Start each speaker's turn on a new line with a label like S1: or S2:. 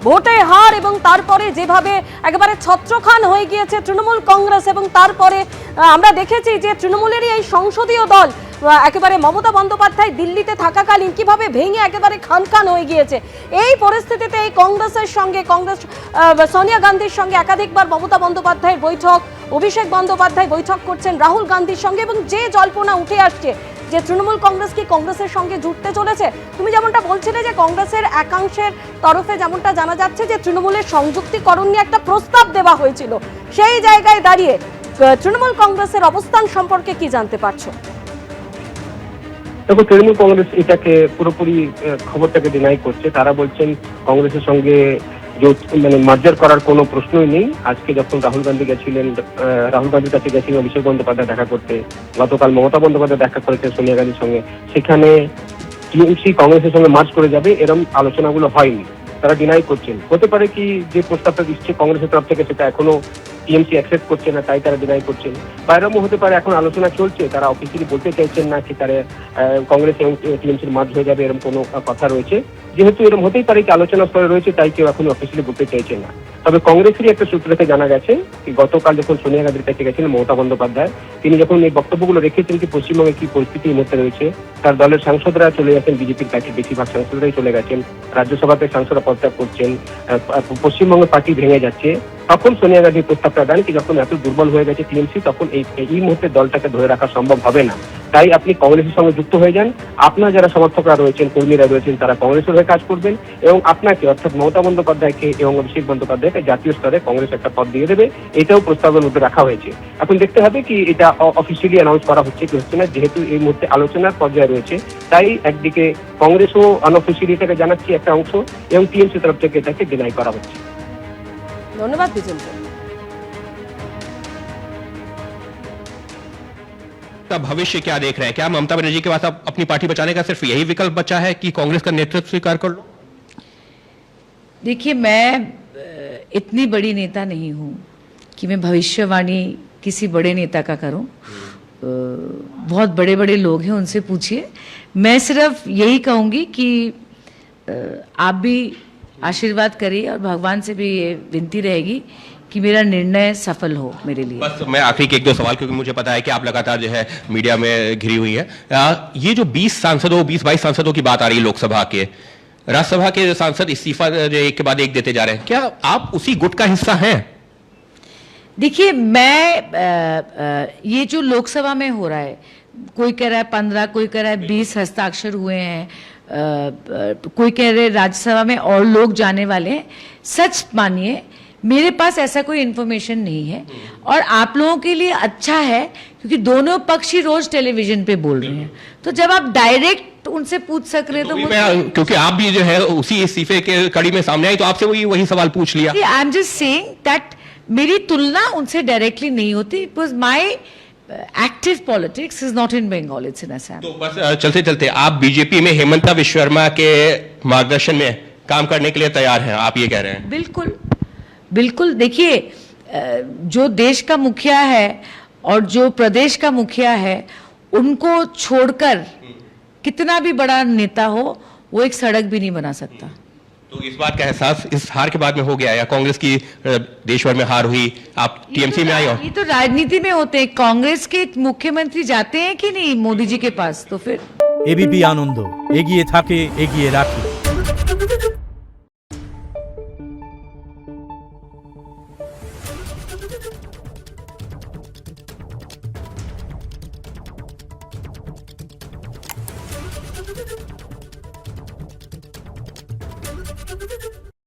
S1: ভোটে হার এবং তারপরে যেভাবে একেবারে ছত্রখান হয়ে গিয়েছে তৃণমূল কংগ্রেস, এবং তারপরে আমরা দেখেছি যে তৃণমূলেরই এই সংসদীয় দল একেবারে মমতা বন্দ্যোপাধ্যায় দিল্লিতে থাকাকালীন কিভাবে ভেঙে একেবারে খান হয়ে গিয়েছে। এই পরিস্থিতিতে এই কংগ্রেসের সঙ্গে সোনিয়া গান্ধীর সঙ্গে একাধিকবার মমতা বন্দ্যোপাধ্যায়ের বৈঠক, অভিষেক বন্দ্যোপাধ্যায় বৈঠক করছেন রাহুল গান্ধীর সঙ্গে, এবং যে জল্পনা উঠে আসছে যে তৃণমূল কংগ্রেস কি কংগ্রেসের সঙ্গে জুটতে চলেছে। তুমি যেমনটা বলছিলে যে কংগ্রেসের একাংশের তরফে যেমনটা জানা যাচ্ছে যে তৃণমূলের সংযুক্তিকরণ নিয়ে একটা প্রস্তাব দেওয়া হয়েছিল, সেই জায়গায় দাঁড়িয়ে তৃণমূল কংগ্রেসের অবস্থান সম্পর্কে কি জানতে পারছো?
S2: দেখো, তৃণমূল কংগ্রেস এটাকে পুরোপুরি খবরটাকে ডিনাই করছে। তারা বলছেন কংগ্রেসের সঙ্গে মার্জার করার কোনো প্রশ্নই নেই। আজকে যখন রাহুল গান্ধীর কাছে গেছিলেন অভিষেক বন্দ্যোপাধ্যায় দেখা করতে, গতকাল মমতা বন্দ্যোপাধ্যায় দেখা করেছেন সোনিয়া গান্ধীর সঙ্গে, সেখানে টিএমসি কংগ্রেসের সঙ্গে মার্জ করে যাবে এরকম আলোচনাগুলো হয়নি। তারা ডিনাই করছেন। হতে পারে কি যে প্রস্তাবটা দিচ্ছে কংগ্রেসের তরফ থেকে সেটা এখনো টিএমসি অ্যাকসেপ্ট করছে না, তাই তারা ডিনাই করছেন। বা এরকমও হতে পারে এখন আলোচনা চলছে, তারা অফিসিয়ালি বলতে চাইছেন না কি তারা কংগ্রেস এবং টিএমসির মার্জ হয়ে যাবে এরকম কোনো কথা রয়েছে। যেহেতু এরকম হতেই পারে কি আলোচনা স্তরে রয়েছে, তাই কেউ এখন অফিসিয়ালি বলতে চাইছেন না। তবে কংগ্রেসেরই একটা সূত্র থেকে জানা গেছে কি গতকাল যখন সোনিয়া গান্ধীর কাছে গেছিলেন মমতা বন্দ্যোপাধ্যায়, তিনি যখন এই বক্তব্যগুলো রেখেছেন কি পশ্চিমবঙ্গে কি পরিস্থিতির মধ্যে রয়েছে, তার দলের সাংসদরা চলে গেছেন, বিজেপির পার্টির বেশিরভাগ সাংসদরাই চলে গেছেন, রাজ্যসভাতে সাংসদরা পদত্যাগ করছেন, পশ্চিমবঙ্গের পার্টি ভেঙে যাচ্ছে, তখন সোনিয়া গান্ধী প্রস্তাবটা দেন কি যখন এত দুর্বল হয়ে গেছে টিএমসি, তখন এই মুহূর্তে দলটাকে ধরে রাখা সম্ভব হবে না, তাই আপনি কংগ্রেসের সঙ্গে যুক্ত হয়ে যান। আপনার যারা সমর্থকরা রয়েছেন, কর্মীরা রয়েছেন, তারা কংগ্রেসের হয়ে কাজ করবেন এবং আপনাকে অর্থাৎ মমতা বন্দ্যোপাধ্যায়কে এবং অভিষেক বন্দ্যোপাধ্যায়কে জাতীয় স্তরে কংগ্রেস একটা পদ দিয়ে দেবে, এটাও প্রস্তাবের মধ্যে রাখা হয়েছে। এখন দেখতে হবে কি এটা অফিসিয়ালি অ্যানাউন্স করা হচ্ছে কি হচ্ছে না। যেহেতু এই মুহূর্তে আলোচনার পর্যায়ে রয়েছে, তাই একদিকে কংগ্রেসও আনঅফিসিয়ালি এটাকে জানাচ্ছে একটা অংশ এবং টিএমসি তরফ থেকে এটাকে ডিনাই করা হচ্ছে।
S1: ধন্যবাদ বিজেন্দ্র।
S3: का भविष्य क्या देख रहे हैं? क्या ममता बनर्जी के पास अब अपनी पार्टी बचाने का सिर्फ यही विकल्प बचा है कि कांग्रेस का नेतृत्व स्वीकार कर लो?
S4: देखिए, मैं इतनी बड़ी नेता नहीं हूं कि मैं भविष्यवाणी किसी बड़े नेता का करूं। बहुत बड़े बड़े लोग हैं, उनसे पूछिए। मैं सिर्फ यही कहूंगी कि आप भी आशीर्वाद करिए और भगवान से भी ये विनती रहेगी कि मेरा निर्णय सफल हो मेरे लिए।
S3: बस मैं आखिरी के एक दो सवाल, क्योंकि मुझे पता है कि आप लगातार जो है मीडिया में घिरी हुई है। ये जो 20-22 सांसदों की बात आ रही है लोकसभा के, राज्यसभा के सांसद इस्तीफा एक के बाद एक देते जा रहे हैं, क्या आप उसी गुट का हिस्सा हैं?
S4: देखिए, मैं ये जो लोकसभा में हो रहा है, कोई कह रहा है 15, कोई कह रहा है 20 हस्ताक्षर हुए हैं, कोई कह रहे हैं राज्यसभा में और लोग जाने वाले हैं। सच मानिए, मेरे पास ऐसा कोई इन्फॉर्मेशन नहीं है और आप लोगों के लिए अच्छा है क्योंकि दोनों पक्ष ही रोज टेलीविजन पे बोल रहे हैं, तो जब आप डायरेक्ट उनसे पूछ सक रहे तो
S3: क्योंकि आप भी जो है उसी इस्तीफे के कड़ी में सामने आई, तो आपसे वही सवाल पूछ लिया।
S4: I am just saying that मेरी तुलना उनसे डायरेक्टली नहीं होती, because my active politics is not in Bengal, it's in Assam.
S3: तो बस चलते चलते आप बीजेपी में हेमंता विश्व शर्मा के मार्गदर्शन में काम करने के लिए तैयार हैं, आप ये कह रहे हैं?
S4: बिल्कुल बिल्कुल। देखिए, जो देश का मुखिया है और जो प्रदेश का मुखिया है, उनको छोड़कर कितना भी बड़ा नेता हो, वो एक सड़क भी नहीं बना सकता।
S3: तो इस बात का एहसास इस हार के बाद में हो गया, या कांग्रेस की देश भर में हार हुई, आप टीएमसी में आई हो?
S4: ये तो राजनीति में होते हैं। कांग्रेस के मुख्यमंत्री जाते हैं कि नहीं मोदी जी के पास, तो फिर
S5: एबीपी आनंद एगिए थाके एगिए राखे।